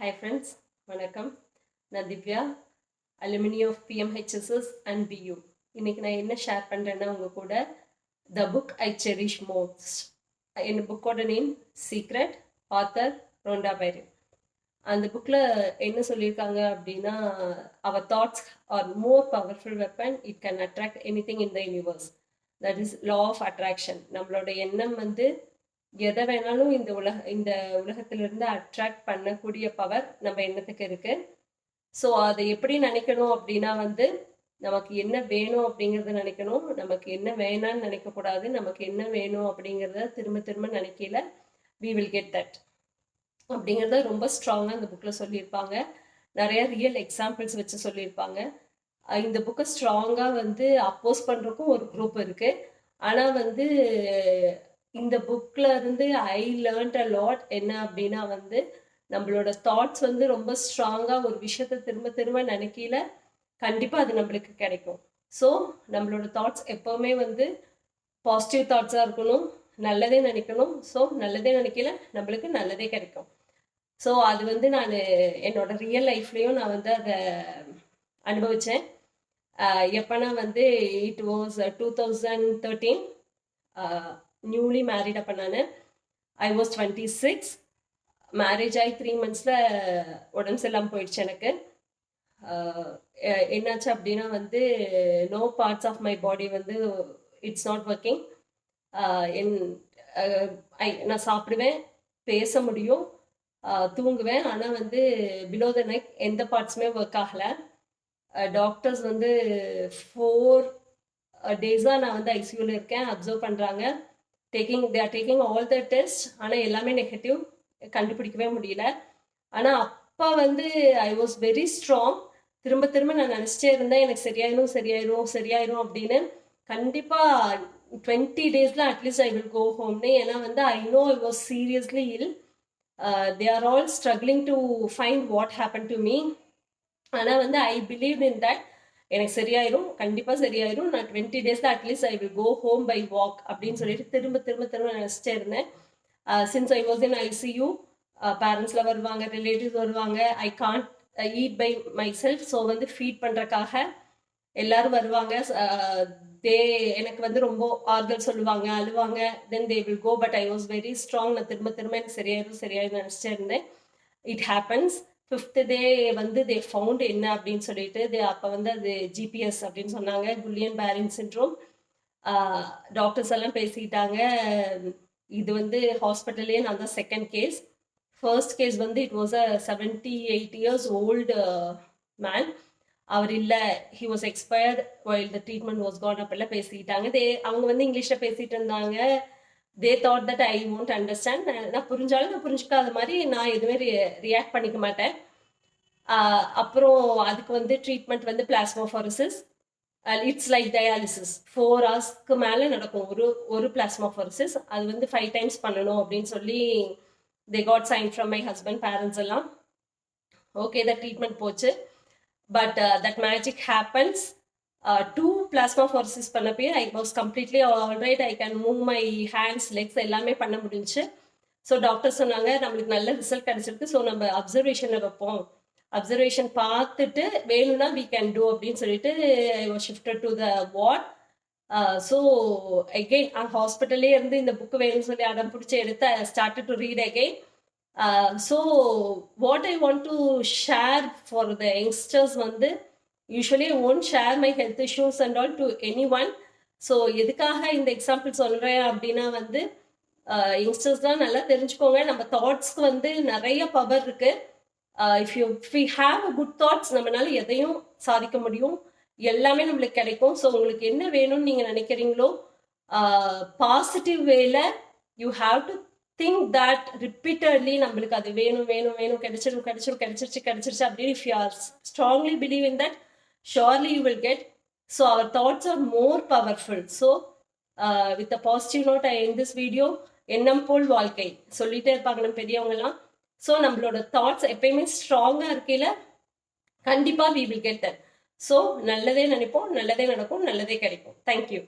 Hi friends, வணக்கம். நான் Divya, alumni of PMHSS and BU. இன்னைக்கு நான் என்ன ஷேர் பண்ணுறேன்னா உங்கள் கூட the book I cherish most. என் புக்கோட name secret, author Rhonda Byrne. அந்த புக்கில் என்ன சொல்லியிருக்காங்க அப்படின்னா, our thoughts are more powerful weapon, it can attract anything in the universe. That is law of attraction. நம்மளோட எண்ணம் எதை வேணாலும் இந்த உலகத்திலிருந்து அட்ராக்ட் பண்ணக்கூடிய பவர் நம்ம எண்ணத்துக்கு இருக்கு. ஸோ அதை எப்படி நினைக்கணும் அப்படின்னா நமக்கு என்ன வேணும் அப்படிங்கிறத நினைக்கணும், நமக்கு என்ன வேணான்னு நினைக்கக்கூடாது. நமக்கு என்ன வேணும் அப்படிங்கிறத திரும்ப திரும்ப நினைக்கல, வி வில் கெட் தட் அப்படிங்கிறத ரொம்ப ஸ்ட்ராங்காக இந்த புக்கில் சொல்லியிருப்பாங்க. நிறைய ரியல் எக்ஸாம்பிள்ஸ் வச்சு சொல்லியிருப்பாங்க. இந்த புக்கை ஸ்ட்ராங்காக அப்போஸ் பண்ணுறக்கும் ஒரு குரூப் இருக்குது. ஆனால் இந்த புக்ல இருந்து ஐ லேர்ன்ட் அ லாட். என்ன அப்படின்னா நம்மளோட தாட்ஸ் ரொம்ப ஸ்ட்ராங்கா ஒரு விஷயத்த திரும்ப திரும்ப நினைக்கல, கண்டிப்பா அது நம்மளுக்கு கிடைக்கும். ஸோ நம்மளோட தாட்ஸ் எப்பவுமே பாசிட்டிவ் தாட்ஸா இருக்கணும், நல்லதே நினைக்கணும். ஸோ நல்லதே நினைக்கல, நம்மளுக்கு நல்லதே கிடைக்கும். ஸோ அது நான் என்னோட ரியல் லைஃப்லயும் நான் அதை அனுபவிச்சேன். எப்பனா இட் வாஸ் 2013. நியூலி மேரிட் அப்போ நான் ஐ வாஸ் 26. மேரேஜ் ஆகி 3 monthsல உடம்பு சரியில்லாமல் போயிடுச்சு எனக்கு. என்னாச்சு அப்படின்னா no parts of my body it's not working. நான் சாப்பிடுவேன், பேச முடியும், தூங்குவேன். ஆனால் பிலோ த நெக் எந்த பார்ட்ஸுமே ஒர்க் ஆகலை. டாக்டர்ஸ் 4 days-ஆ நான் ஐசியூவில் இருக்கேன், அப்சர்வ் பண்ணுறாங்க. they are taking all the tests. ஆனால் எல்லாமே நெகட்டிவ், கண்டுபிடிக்கவே முடியல. ஆனால் அப்போ ஐ வாஸ் வெரி ஸ்ட்ராங். திரும்ப திரும்ப நான் நினச்சிட்டே இருந்தேன், எனக்கு சரியாயிரும் அப்படின்னு. கண்டிப்பாக 20 days-ல அட்லீஸ்ட் ஐ வில் கோ ஹோம்னு. ஏன்னா I know I was seriously ill. They are all struggling to find what happen to me. ஆனால் ஐ பிலீவ் இன் தட் எனக்கு சரியாயிரும், கண்டிப்பாக சரியாயிரும். நான் 20 days-ல at least I will go home by walk அப்படின்னு சொல்லிட்டு திரும்ப திரும்ப திரும்ப நினச்சிட்டே இருந்தேன். Since I was in ICU, பேரண்ட்ஸில் வருவாங்க, ரிலேட்டிவ்ஸ் வருவாங்க. I can't eat by myself. So feed பண்ணுறக்காக எல்லாரும் வருவாங்க. எனக்கு ரொம்ப ஆறுதல் சொல்லுவாங்க, அழுவாங்க. Then they will go. But I was very strong. நான் திரும்ப திரும்ப எனக்கு சரியாயிரும் நினச்சிட்டே இருந்தேன். It happens. 5th day they found என்ன அப்படின்னு சொல்லிட்டு அப்போ அது ஜிபிஎஸ் அப்படின்னு சொன்னாங்க, குல்லியன் பேரின் சிண்ட்ரோம். டாக்டர்ஸ் எல்லாம் பேசிக்கிட்டாங்க. இது ஹாஸ்பிட்டல்லே நான் தான் second case. First case it was a 78 years old man. அவர் இல்லை, he was expired while the treatment was gone. அப்பெல்லாம் பேசிக்கிட்டாங்க. அவங்க இங்கிலீஷில் பேசிகிட்டு இருந்தாங்க. They thought that I won't understand. நான் புரிஞ்சாலும் நான் புரிஞ்சுக்காத மாதிரி நான் எதுவுமே ரியாக்ட் பண்ணிக்க மாட்டேன். அப்புறம் அதுக்கு treatment plasmapheresis. It's like dialysis. 4 hours-க்கு மேலே நடக்கும் ஒரு பிளாஸ்மோஃபோரசிஸ். அது 5 times பண்ணணும் அப்படின்னு சொல்லி they got sign from my husband, parents எல்லாம். ஓகே, த ட்ரீட்மெண்ட் போச்சு. But that magic happens. 2 plasmapheresis பண்ணப்பே I was completely alright. I can move my hands, legs எல்லாமே பண்ண முடிஞ்சு. ஸோ டாக்டர் சொன்னாங்க நம்மளுக்கு நல்ல ரிசல்ட் கிடைச்சிருக்கு, ஸோ நம்ம அப்சர்வேஷனில் வைப்போம், அப்சர்வேஷன் பார்த்துட்டு வேணும்னா வி கேன் டூ அப்படின்னு சொல்லிட்டு I was shifted to the ward. So again ஹாஸ்பிட்டல்லே இந்த புக்கு வேணும்னு சொல்லி அடம் பிடிச்சி எடுத்து I started to read again. So what I want to share for the youngsters usually I won't share my health issues and all to anyone. So எதுக்காக இந்த example சொல்கிறேன் அப்படின்னா யங்ஸ்டர்ஸ் தான் நல்லா தெரிஞ்சுக்கோங்க, நம்ம தாட்ஸ்க்கு நிறைய பவர் இருக்கு. If we have a good thoughts, நம்மளால எதையும் சாதிக்க முடியும், எல்லாமே நம்மளுக்கு கிடைக்கும். ஸோ உங்களுக்கு என்ன வேணும்னு நீங்கள் நினைக்கிறீங்களோ பாசிட்டிவ் வேல you have to think that repeatedly. நம்மளுக்கு அது வேணும் வேணும் வேணும், கிடைச்சிருச்சு அப்படின்னு if you are strongly believe in that, surely you will get. So our thoughts are more powerful. So with a positive note I end this video. எண்ணம் போல் வாழ்க்கை சொல்லிட்டே இருப்பாங்க நம்ம பெரியவங்கலாம். ஸோ நம்மளோட தாட்ஸ் எப்பயுமே ஸ்ட்ராங்காக இருக்கையில கண்டிப்பாக we will get that. So நல்லதே நினைப்போம், நல்லதே நடக்கும், நல்லதே கிடைக்கும். தேங்க்யூ.